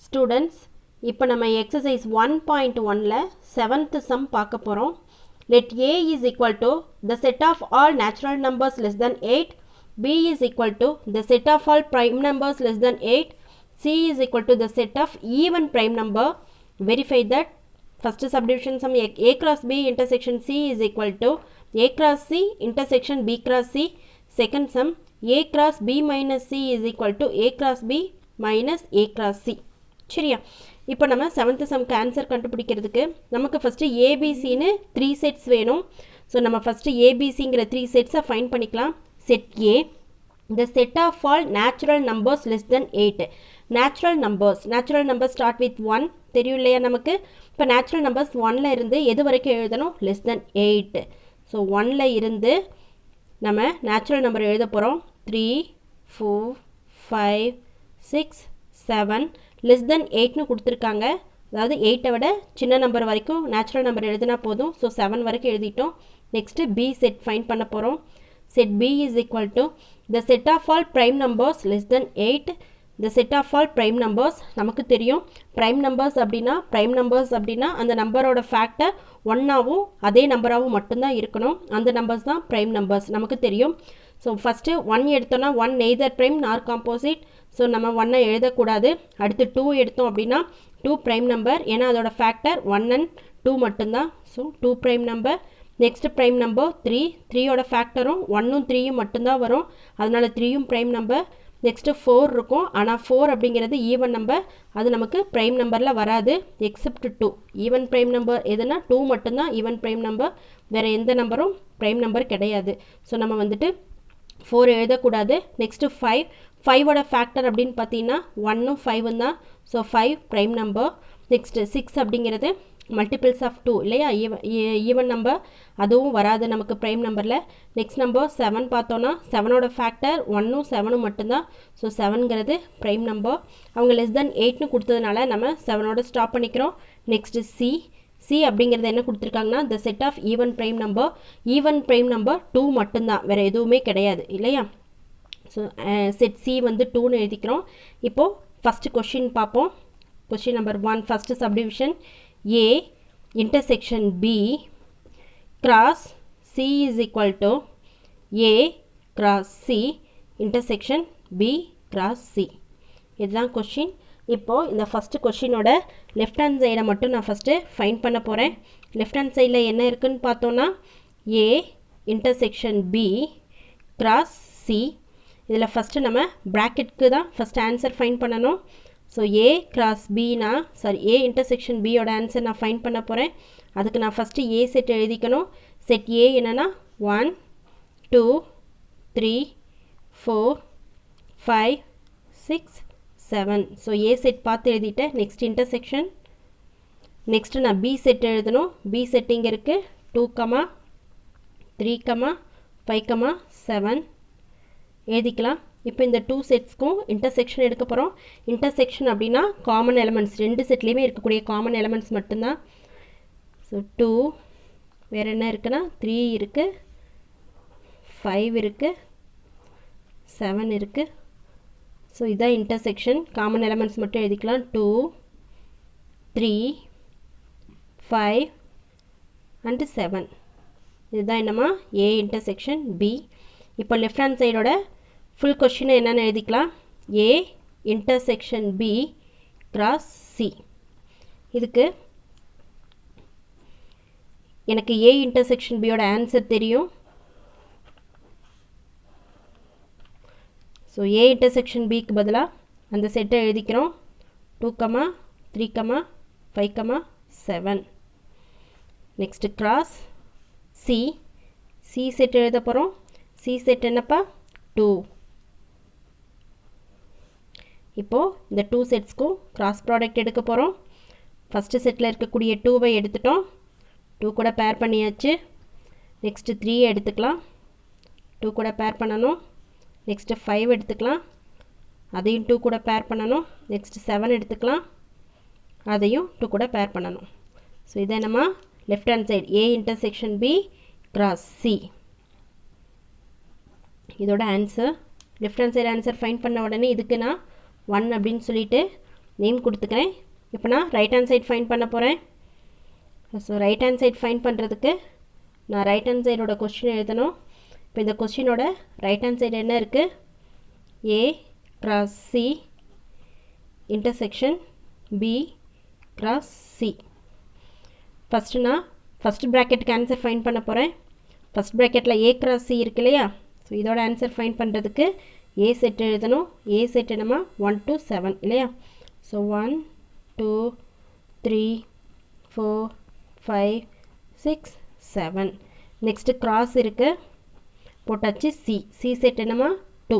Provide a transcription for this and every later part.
Students, இப்போ நம்ம exercise 1.1ல 7th sum பார்க்க போறோம். Let A is equal to the set of all natural numbers less than 8, B is equal to the set of all prime numbers less than 8, C is equal to the set of even prime number. Verify that first subdivision sum A cross B intersection C is equal to A cross C intersection B cross C. Second sum A cross B minus C is equal to A cross B minus A cross C. சரியா இப்போ நம்ம 7th சம்க்கு answer கண்டுபிடிக்கிறதுக்கு நமக்கு first ஏபிசின்னு 3 sets வேணும். So நம்ம first ஏபிசிங்கிற 3 செட்ஸை find பண்ணிக்கலாம். Set A the set of all natural numbers less than 8. natural numbers start with 1 தெரியும் இல்லையா நமக்கு. இப்போ natural numbers 1ல இருந்து எது வரைக்கும் எழுதணும்? less than 8. ஸோ 1ல இருந்து நம்ம natural number எழுத போகிறோம். 3 4 5 6 7 less than 8னு கொடுத்துருக்காங்க. அதாவது 8ஐ விட சின்ன நம்பர் வரைக்கும் நேச்சுரல் நம்பர் எழுதினா போதும். ஸோ 7 வரைக்கும் எழுதிட்டோம். நெக்ஸ்ட்டு பி செட் ஃபைண்ட் பண்ண போகிறோம். Set P is equal to the set of all prime numbers less than 8. The set of all prime numbers நமக்கு தெரியும். ப்ரைம் நம்பர்ஸ் அப்படின்னா அந்த நம்பரோட ஃபேக்டர் ஒன்னாகவும் அதே நம்பராகவும் மட்டும்தான் இருக்கணும். அந்த நம்பர்ஸ் தான் ப்ரைம் நம்பர்ஸ் நமக்கு தெரியும். ஸோ ஃபஸ்ட்டு 1 எடுத்தோன்னா 1 நெய்தர் ப்ரைம் நார் காம்போசிட். ஸோ நம்ம 1ஐ எழுதக்கூடாது. அடுத்து 2 எடுத்தோம் அப்படின்னா 2 ப்ரைம் நம்பர், ஏன்னா அதோட ஃபேக்டர் 1 and 2 மட்டும்தான். So 2 prime number. Next prime number 3யோட ஃபேக்டரும் 1ம் 3யும் மட்டும்தான் வரும். அதனால 3யும் ப்ரைம் நம்பர். நெக்ஸ்ட்டு 4 இருக்கும். ஆனால் 4 அப்படிங்கிறது ஈவன் நம்பர், அது நமக்கு ப்ரைம் நம்பரில் வராது. எக்ஸப்ட் 2 ஈவன் ப்ரைம் நம்பர் எதுனா 2 மட்டும்தான் ஈவன் ப்ரைம் நம்பர், வேறு எந்த நம்பரும் ப்ரைம் நம்பர் கிடையாது. ஸோ நம்ம வந்துட்டு 4 எழுதக்கூடாது. நெக்ஸ்ட்டு 5ஓட ஃபேக்டர் அப்படின்னு பார்த்தீங்கன்னா 1ம் 5ம் தான். So 5 prime number. நெக்ஸ்ட்டு 6 அப்படிங்கிறது மல்டிபிள்ஸ் ஆஃப் 2 இல்லையா, ஈவன் நம்பர், அதுவும் வராது நமக்கு ப்ரைம் நம்பரில். நெக்ஸ்ட் நம்பர் 7 பார்த்தோன்னா 7ஓட ஃபேக்டர் 1ம் 7ம் மட்டும்தான். ஸோ 7ங்கிறது ப்ரைம் நம்பர். அவங்க லெஸ் தென் 8னு கொடுத்ததுனால நம்ம 7ஓட ஸ்டாப் பண்ணிக்கிறோம். நெக்ஸ்ட்டு சி அப்படிங்கிறது என்ன கொடுத்துருக்காங்கன்னா the set of even prime number. Even prime number 2 மட்டும்தான், வேறு எதுவுமே கிடையாது இல்லையா. ஸோ செட் சி வந்து 2னு எழுதிக்கிறோம். இப்போது ஃபஸ்ட்டு கொஷின் பார்ப்போம். Question number 1 first subdivision A intersection B cross C is equal to A cross C intersection B cross C. இதுதான் கொஷின். இப்போது இந்த ஃபஸ்ட்டு கொஷினோட லெஃப்ட் ஹேண்ட் சைடை மட்டும் நான் ஃபஸ்ட்டு ஃபைண்ட் பண்ண போகிறேன். லெஃப்ட் ஹேண்ட் சைடில் என்ன இருக்குதுன்னு பார்த்தோன்னா A intersection B cross C. இதில் ஃபஸ்ட்டு நம்ம ப்ராக்கெட்டுக்கு தான் ஃபஸ்ட் ஆன்சர் ஃபைண்ட் பண்ணணும். ஸோ ஏ கிராஸ் பினா ஏ இன்டர்செக்ஷன் பியோட ஆன்சர் நான் ஃபைண்ட் பண்ண போகிறேன். அதுக்கு நான் ஃபஸ்ட்டு ஏ செட் எழுதிக்கணும். செட் ஏ என்னென்னா 1 2 3 4 5 6 7. ஸோ ஏ செட் பார்த்து எழுதிட்டேன். Next intersection. நெக்ஸ்ட்டு நான் பி செட் எழுதணும். பி செட் இங்கே இருக்குது. 2 3 5 7 எழுதிக்கலாம். இப்போ இந்த 2 செட்ஸ்க்கும் இன்டர்செக்ஷன் எடுக்க போகிறோம். இன்டர்செக்ஷன் அப்படின்னா காமன் எலமெண்ட்ஸ், 2 செட்லேயுமே இருக்கக்கூடிய காமன் எலமெண்ட்ஸ் மட்டும்தான். ஸோ 2 வேறு என்ன இருக்குன்னா 3 இருக்குது, 5 இருக்குது, 7 இருக்குது. ஸோ இதுதான் இன்டர்செக்ஷன். காமன் எலமெண்ட்ஸ் மட்டும் எழுதிக்கலாம். 2 3 5 and 7. இதுதான் என்னம்மா ஏ இன்டர்செக்ஷன் பி. இப்போ லெஃப்ட் ஹேண்ட் சைடோட ஃபுல் கொஷினை என்னென்னு எழுதிக்கலாம். A intersection B cross C. இதுக்கு எனக்கு ஏ இன்டர்செக்ஷன் பியோட ஆன்சர் தெரியும். ஸோ ஏ இன்டர்செக்ஷன் பிக்கு பதிலாக அந்த செட்டை எழுதிக்கிறோம். 2 3 5 7. Next cross C. C set எழுத போகிறோம். சி செட் என்னப்பா 2. இப்போது இந்த 2 செட்ஸ்க்கும் கிராஸ் ப்ராடக்ட் எடுக்க போகிறோம். ஃபஸ்ட்டு செட்டில் இருக்கக்கூடிய 2வை எடுத்துட்டோம். 2 கூட பேர் பண்ணியாச்சு. நெக்ஸ்ட்டு 3 எடுத்துக்கலாம். 2 கூட பேர் பண்ணணும். நெக்ஸ்ட்டு 5 எடுத்துக்கலாம். அதையும் 2 கூட பேர் பண்ணணும். நெக்ஸ்ட்டு 7 எடுத்துக்கலாம். அதையும் 2 கூட பேர் பண்ணணும். ஸோ இதை நம்ம left hand side A intersection B cross C. இதோட answer left hand side answer find பண்ண உடனே இதுக்கு நான் 1 அப்படின்னு சொல்லிட்டு நேம் கொடுத்துக்கிறேன். இப்போ நான் ரைட் ஹேண்ட் சைடு ஃபைண்ட் பண்ண போகிறேன். So right hand side find பண்ணுறதுக்கு நான் ரைட் ஹேண்ட் சைடோட கொஸ்டின் எழுதணும். இப்போ இந்த கொஸ்டினோட ரைட் ஹேண்ட் சைடு என்ன இருக்குது? A cross C intersection B cross C. First நான் ஃபஸ்ட் ப்ராக்கெட்டுக்கு ஆன்சர் ஃபைண்ட் பண்ண போகிறேன். ஃபஸ்ட் ப்ராக்கெட்டில் A cross C இருக்கு இல்லையா? ஸோ இதோட ஆன்சர் ஃபைண்ட் பண்ணுறதுக்கு A செட் எழுதணும். A செட் என்னமா 1 to 7 இல்லையா? ஸோ 1 2 3 4 5 6 7. நெக்ஸ்ட்டு கிராஸ் இருக்குது, போட்டாச்சு. சி செட் என்னமா 2,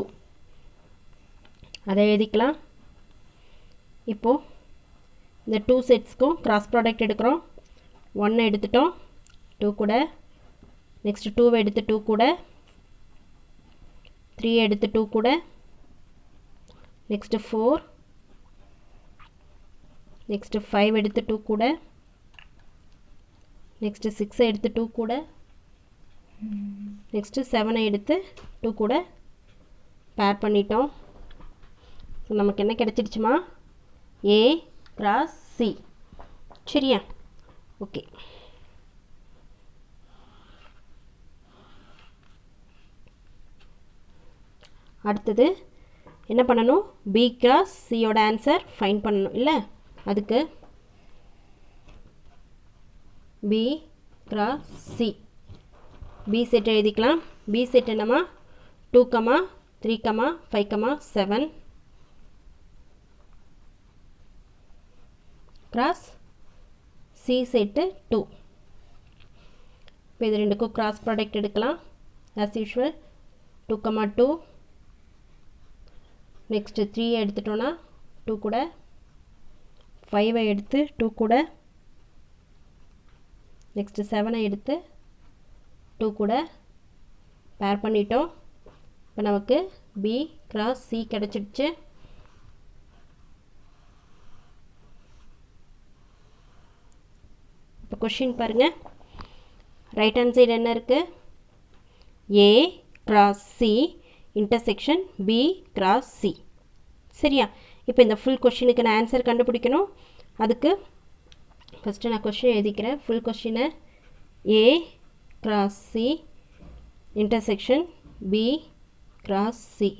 அதை எழுதிக்கலாம். இப்போது இந்த 2 செட்ஸ்க்கும் கிராஸ் ப்ராடக்ட் எடுக்கிறோம். 1 எடுத்துட்டோம் 2 கூட, நெக்ஸ்ட்டு 2 எடுத்து 2 கூட, 3 எடுத்து 2 கூட, நெக்ஸ்ட்டு 4, நெக்ஸ்ட்டு 5 எடுத்து 2 கூட, நெக்ஸ்ட்டு 6 எடுத்து 2 கூட, நெக்ஸ்ட்டு 7 எடுத்து 2 கூட பேர் பண்ணிட்டோம். ஸோ நமக்கு என்ன கிடச்சிடுச்சுமா? A cross C. சரியா? ஓகே. அடுத்தது என்ன பண்ணணும்? B cross Cயோட ஆன்சர் ஃபைண்ட் பண்ணணும் இல்லை? அதுக்கு B cross C. B set எழுதிக்கலாம். B செட் என்னமா 2, 3, 5, 7 cross C செட்டு 2. இப்போ இது ரெண்டுக்கும் கிராஸ் ப்ராடக்ட் எடுக்கலாம். ஆஸ் யூஷுவல் 2, 2, நெக்ஸ்ட்டு 3 எடுத்துட்டோன்னா 2 கூட, 5 எடுத்து 2 கூட, நெக்ஸ்ட்டு 7 எடுத்து 2 கூட பேர் பண்ணிட்டோம். இப்போ நமக்கு B cross C கிடச்சிடுச்சு. இப்போ கொஷின் பாருங்கள். ரைட் ஹேண்ட் சைடு என்ன இருக்குது? A cross C intersection B cross C. சரியா? இப்போ இந்த ஃபுல் கொஷினுக்கு நான் ஆன்சர் கண்டுபிடிக்கணும். அதுக்கு ஃபஸ்ட்டு நான் கொஷின் எழுதிக்கிறேன். ஃபுல் கொஷினை A cross C intersection B cross C.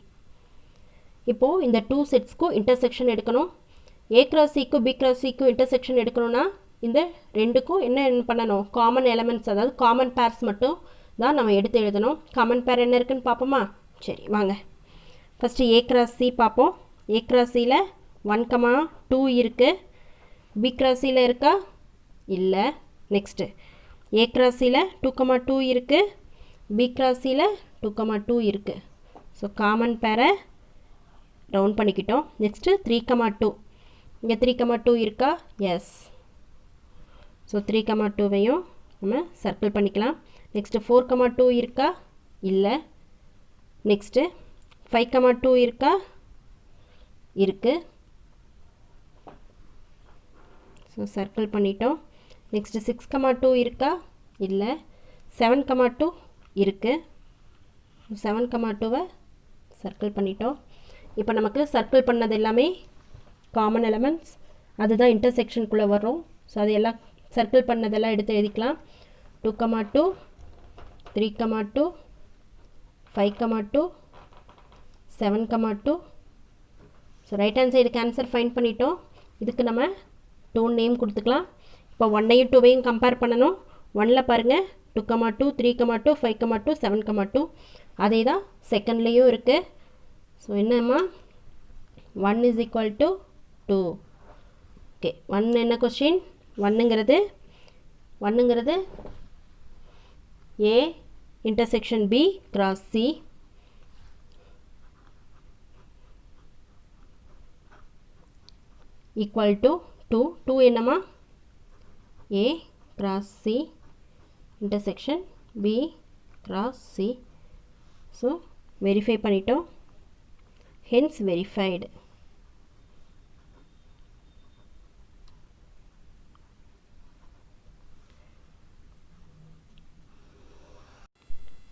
இப்போது இந்த 2 செட்ஸ்க்கும் இன்டர்செக்ஷன் எடுக்கணும். A cross Cக்கும் B cross Cக்கும் இன்டர்செக்ஷன் எடுக்கணும்னா இந்த ரெண்டுக்கும் என்ன பண்ணணும்? காமன் எலமெண்ட்ஸ், அதாவது காமன் பேர்ஸ் மட்டும் தான் நம்ம எடுத்து எழுதணும். காமன் பேர் என்ன இருக்குன்னு பார்ப்போமா? சரி வாங்க. ஃபஸ்ட்டு A cross C பார்ப்போம். A cross Cயில் 1, 2 இருக்குது. B cross Cயில் இருக்கா? இல்லை. நெக்ஸ்ட்டு A cross Cயில் 2, 2 இருக்குது. B cross Cயில் 2, 2 இருக்குது. ஸோ காமன் பேரை ரவுண்ட் பண்ணிக்கிட்டோம். நெக்ஸ்ட்டு 3, 2. இங்கே 3, 2 இருக்கா? எஸ். ஸோ 3, 2வையும் நம்ம சர்க்கிள் பண்ணிக்கலாம். நெக்ஸ்ட்டு 4, 2 இருக்கா? இல்லை. நெக்ஸ்ட்டு 5, 2 இருக்கா? இருக்குது. ஸோ சர்க்கிள் பண்ணிட்டோம். நெக்ஸ்ட்டு 6, 2 இருக்கா? இல்லை. 7, 2 இருக்குது. 7, 2வை சர்க்கிள் பண்ணிட்டோம். இப்போ நமக்கு சர்க்கிள் பண்ணது எல்லாமே காமன் எலமெண்ட்ஸ், அதுதான் இன்டர்செக்ஷனுக்குள்ளே வரும். ஸோ அது எல்லாம் சர்க்கிள் பண்ணதெல்லாம் எடுத்து எழுதிக்கலாம். 2, 2, 3, 2, 5, 2, 7, 2. ஸோ ரைட் ஹேண்ட் சைடுக்கு ஆன்சர் ஃபைண்ட் பண்ணிட்டோம். இதுக்கு நம்ம 2 நேம் கொடுத்துக்கலாம். இப்போ 1ஐயும் 2வையும் கம்பேர் பண்ணணும். 1ல் பாருங்கள் 2, 2, 3, 2, 5, 2, 7, 2. அதே தான் செகண்ட்லேயும் இருக்குது. ஸோ என்னம்மா 1 is equal to 2. ஓகே, 1 என்ன question? 1ங்கிறது A intersection B cross C equal to 2. 2 என்னம்மா? A cross C intersection B cross C. So verify பண்ணிட்டோம். hence verified.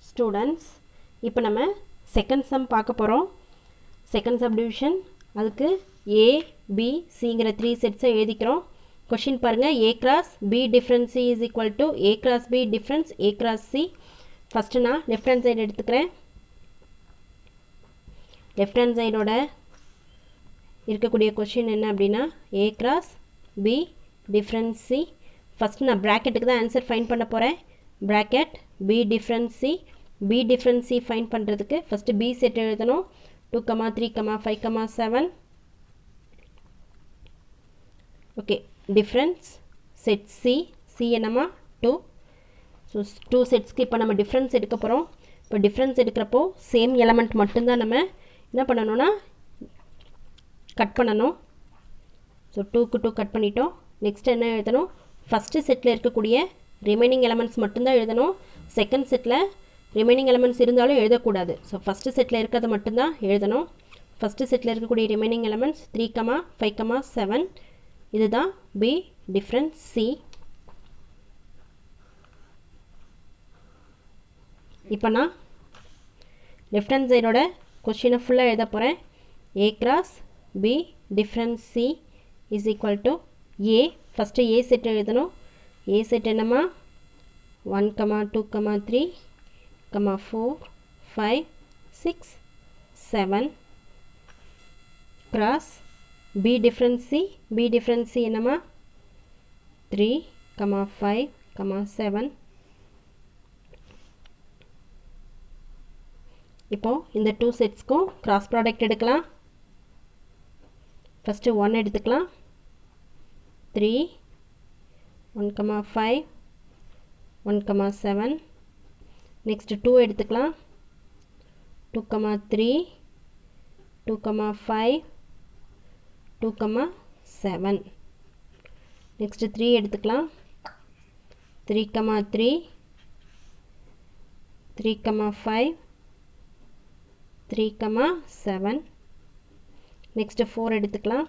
ஸ்டூடெண்ட்ஸ், இப்போ நம்ம செகண்ட் சம் பார்க்க போகிறோம். Second subdivision. அதுக்கு A B Cங்கிற 3 செட்ஸை எழுதிக்கிறோம். கொஷின் பாருங்கள், A cross B difference C is equal to A cross B difference A cross C. First நான் left hand side எடுத்துக்கிறேன். லெஃப்ட் ஹேண்ட் சைடோட இருக்கக்கூடிய கொஷின் என்ன அப்படின்னா A cross B difference C. First நான் ப்ராக்கெட்டுக்கு தான் answer find பண்ண போகிறேன். Bracket B difference C. B difference C find பண்ணுறதுக்கு ஃபஸ்ட்டு B செட் எழுதணும். 2, 3, 5, 7. ஓகே, டிஃப்ரென்ஸ் செட் C என்னமா 2. ஸோ 2 செட்ஸ்க்கு இப்போ நம்ம டிஃப்ரென்ஸ் எடுக்க போகிறோம். இப்போ டிஃப்ரென்ஸ் எடுக்கிறப்போ சேம் எலமெண்ட் மட்டும்தான் நம்ம என்ன பண்ணணும்னா கட் பண்ணணும். ஸோ 2க்கு 2 கட் பண்ணிட்டோம். நெக்ஸ்ட் என்ன எழுதணும், ஃபஸ்ட்டு செட்டில் இருக்கக்கூடிய ரிமைனிங் எலமெண்ட்ஸ் மட்டும்தான் எழுதணும். செகண்ட் செட்டில் ரிமைனிங் எலமெண்ட்ஸ் இருந்தாலும் எழுதக்கூடாது. ஸோ ஃபஸ்ட்டு செட்டில் இருக்கிறத மட்டும்தான் எழுதணும். ஃபஸ்ட்டு செட்டில் இருக்கக்கூடிய ரிமைனிங் எலமெண்ட்ஸ் 3, 5, 7. இதுதான் B டிஃப்ரென்ஸ் C. இப்போ நான் லெஃப்ட் ஹேண்ட் சைடோட கொஷினை ஃபுல்லாக எழுத போகிறேன். A cross B difference C is equal to A. First A set எழுதணும். A செட் என்னமா 1, 2, 3, 4, 5, 6, 7 cross B difference C. B difference C என்னமா 3, 5, 7. இப்போ இந்த 2 செட்ஸ்க்கும் கிராஸ் ப்ராடக்ட் எடுக்கலாம். ஃபஸ்ட்டு 1 எடுத்துக்கலாம். 3, 1, 5, 1, 7. நெக்ஸ்ட் 2 எடுத்துக்கலாம். 2, 3, 2, 5, 2, 7. நெக்ஸ்ட் 3 எடுத்துக்கலாம். 3, 3, 3, 5, 3, 7. நெக்ஸ்ட் 4 எடுத்துக்கலாம்.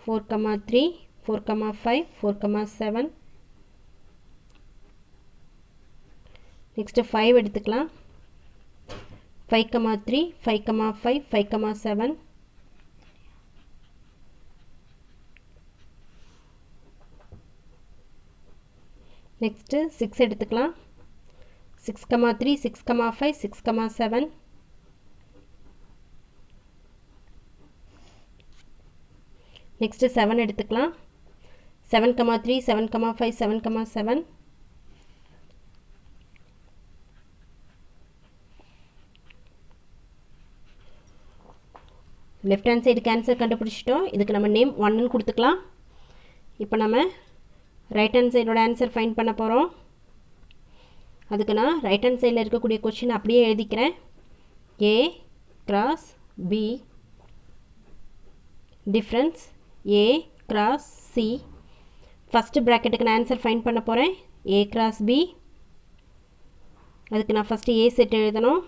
4, 3, 4, 5, 4, 7. நெக்ஸ்ட் 5 எடுத்துக்கலாம். 5, 3, 5, 5, 5, 7. நெக்ஸ்ட் 6 எடுத்துக்கலாம். 6, 3, 6, 5, 6, 7. நெக்ஸ்ட் 7 எடுத்துக்கலாம். 7, 3, 7, 5, 7, 7. லெஃப்ட் ஹேண்ட் சைடு கேன்சர் கண்டுபிடிச்சிட்டோம். இதுக்கு நம்ம நேம் 1ன்னு கொடுத்துக்கலாம். இப்போ நம்ம ரைட் ஹேண்ட் சைடோட ஆன்சர் ஃபைண்ட் பண்ண போகிறோம். அதுக்கு நான் ரைட் ஹேண்ட் சைடில் இருக்கக்கூடிய கொஷின் அப்படியே எழுதிக்கிறேன். A cross B difference A cross C. First ப்ராக்கெட்டுக்கு நான் ஆன்சர் ஃபைண்ட் பண்ண போகிறேன். A cross B. அதுக்கு நான் ஃபஸ்ட்டு A செட் எழுதணும்.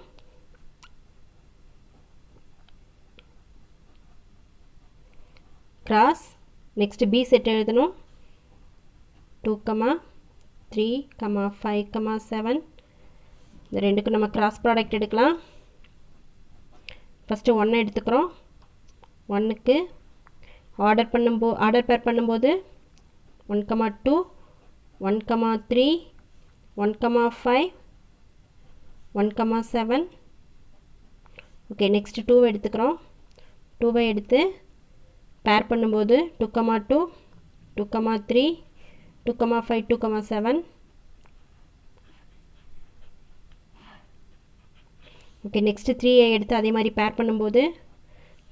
கிராஸ் நெக்ஸ்ட் B செட் எழுதணும். 2, 3, 5, 7. இந்த ரெண்டுக்கும் நம்ம கிராஸ் ப்ராடக்ட் எடுக்கலாம். ஃபஸ்ட்டு 1 எடுத்துக்கிறோம். 1க்கு ஆர்டர் பேர் பண்ணும்போது 1, 2, 1, 3, 1, 5, 1, 7. ஓகே, நெக்ஸ்ட் 2 எடுத்துக்கிறோம். 2 எடுத்து பேர் பண்ணும்போது 2, 2, 2, 3, 2, 5, 2, 7. ஓகே, நெக்ஸ்ட் 3 எடுத்து அதே மாதிரி பேர் பண்ணும்போது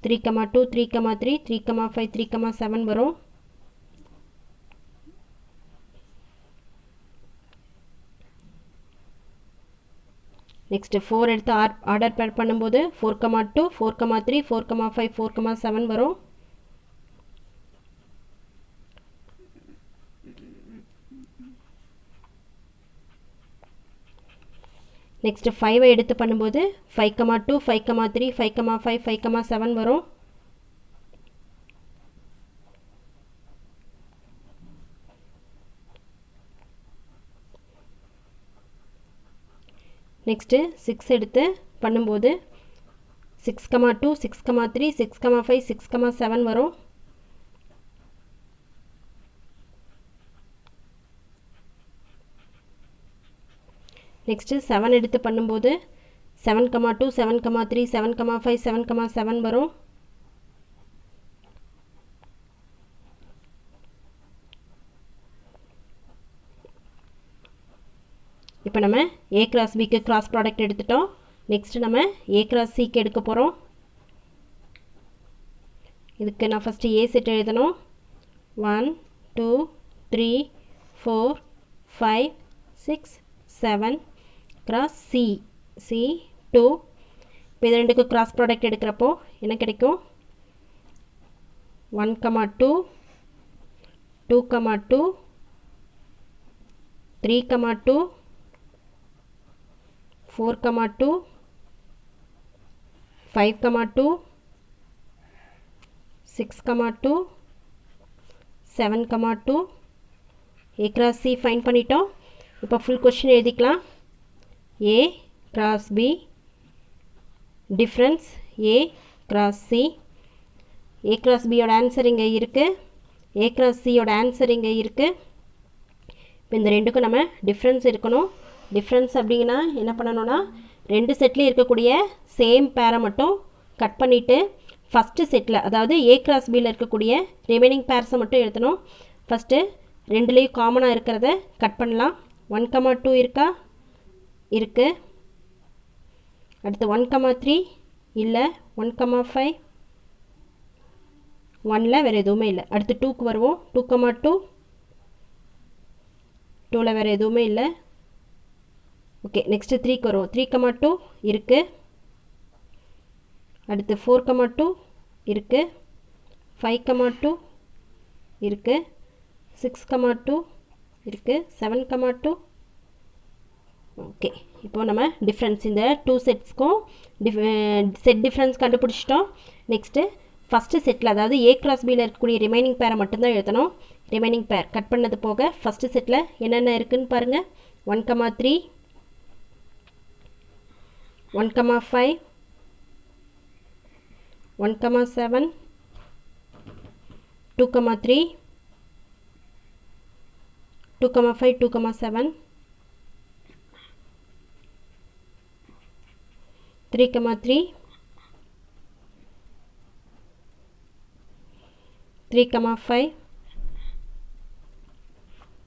3, 2, 3, 3, 3, 5, 3, 7 வரும். நெக்ஸ்ட் 4 எடுத்து ஆர்டர் பேர் பண்ணும்போது 4, 2, 4, 3, 4, 5, 4, 7 வரும். நெக்ஸ்ட் 5 எடுத்து பண்ணும்போது 5, 2, 5, 3, 5, 5, 5, 7 வரும். நெக்ஸ்ட்டு 6 எடுத்து பண்ணும்போது 6,2 6,3 6,5 6,7 வரும். நெக்ஸ்ட்டு 7 எடுத்து பண்ணும்போது 7,2 7,3 7,5 7,7 வரும். இப்போ நம்ம A cross Bக்கு கிராஸ் ப்ராடக்ட் எடுத்துட்டோம். நெக்ஸ்ட் நம்ம A cross Cக்கு எடுக்க போகிறோம். இதுக்கு நான் ஃபஸ்ட்டு A செட் எழுதணும். 1 2 3 4 5 6 7 கிராஸ் C C 2. இப்போ இது ரெண்டுக்கு கிராஸ் ப்ராடக்ட் எடுக்கிறப்போ என்ன கிடைக்கும்? 1,2 2,2 3,2 4,2 5,2 6,2 7,2 A cross C ஃபைண்ட் பண்ணிட்டோம். இப்போ ஃபுல் கொஸ்டின் எழுதிக்கலாம். A cross B difference A cross C. A cross B யோட ஆன்சர் இங்கே இருக்குது. A cross C யோட ஆன்சர் இங்கே இருக்குது. இப்போ இந்த ரெண்டுக்கும் நம்ம டிஃப்ரென்ஸ் இருக்கணும். டிஃப்ரென்ஸ் அப்படின்னா என்ன பண்ணணும்னா ரெண்டு செட்லேயும் இருக்கக்கூடிய சேம் பேரை மட்டும் கட் பண்ணிவிட்டு ஃபஸ்ட்டு செட்டில் அதாவது A cross Bயில் இருக்கக்கூடிய ரிமைனிங் பேர்ஸை மட்டும் எழுதணும். ஃபஸ்ட்டு ரெண்டுலேயும் காமனாக இருக்கிறத கட் பண்ணலாம். 1,2 இருக்கா? இருக்குது. அடுத்து 1,3 இல்லை. 1,5 1ல் வேறு எதுவுமே இல்லை. அடுத்து 2க்கு வருவோம். 2,2 2ல் வேறு எதுவுமே இல்லை. ஓகே, நெக்ஸ்ட்டு 3க்கு வருவோம். 3,2 இருக்குது. அடுத்து 4,2 இருக்குது. 5,2 இருக்குது. 6,2 இருக்குது. 7,2. ஓகே, இப்போது நம்ம டிஃப்ரென்ஸ் இந்த 2 செட்ஸ்க்கும் செட் டிஃப்ரென்ஸ் கண்டுபிடிச்சிட்டோம். நெக்ஸ்ட்டு ஃபஸ்ட்டு செட்டில் அதாவது A cross Bயில் இருக்கக்கூடிய ரிமைனிங் பேரை மட்டும்தான் எழுதணும். ரிமைனிங் பேர் கட் பண்ணது போக ஃபஸ்ட்டு செட்டில் என்னென்ன இருக்குதுன்னு பாருங்கள். 1,3 1,5 1,7 2,3 2,5 2,7 3,3 3,5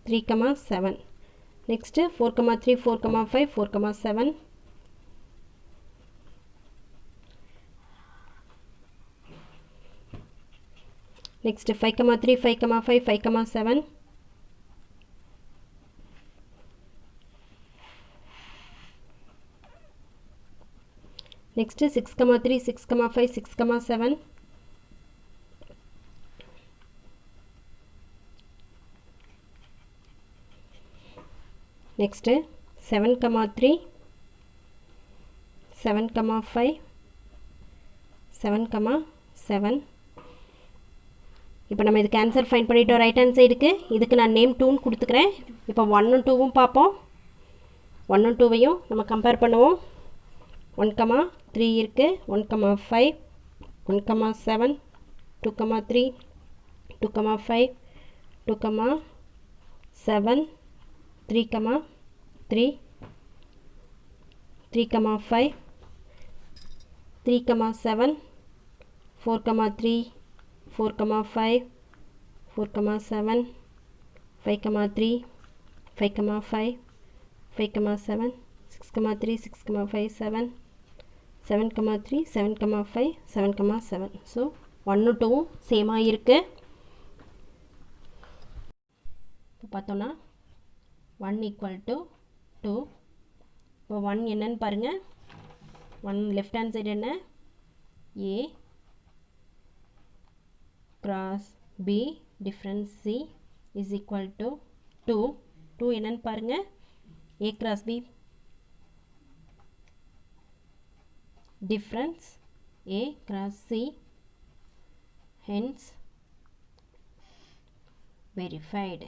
3,7 நெக்ஸ்ட்டு 4,3 4,5 4,7 நெக்ஸ்ட்டு 5,3 5,5 5,7 நெக்ஸ்ட்டு 6,3 6,5 6,7 நெக்ஸ்ட்டு 7,3 7,5 7,7 இப்போ நம்ம இதுக்கு ஆன்சர் ஃபைண்ட் பண்ணிட்டோம். ரைட் ஹேண்ட் சைடுக்கு இதுக்கு நான் நேம் 2ன்னு கொடுத்துக்கிறேன். இப்போ 1ம் 2வும் பார்ப்போம். 1ம் 2வையும் நம்ம கம்பேர் பண்ணுவோம். 1,3 இருக்குது. 1,5 1,7 2,3 2,5 2,7 3,3 3,5 3,7 4,3 4,5 4,7 5,3 5,5 5,7 6,3 6,5 7 7,3 7,5 7,7 ஸோ 1ம் 2வும் சேமாக இருக்குது. இப்போ பார்த்தோன்னா 1 = 2. இப்போ 1 என்னன்னு பாருங்கள். 1 லெஃப்ட் ஹேண்ட் சைடு என்ன? A cross B difference C is equal to 2. 2 என்னன்னு பாருங்கள். A cross B difference A cross C, hence verified.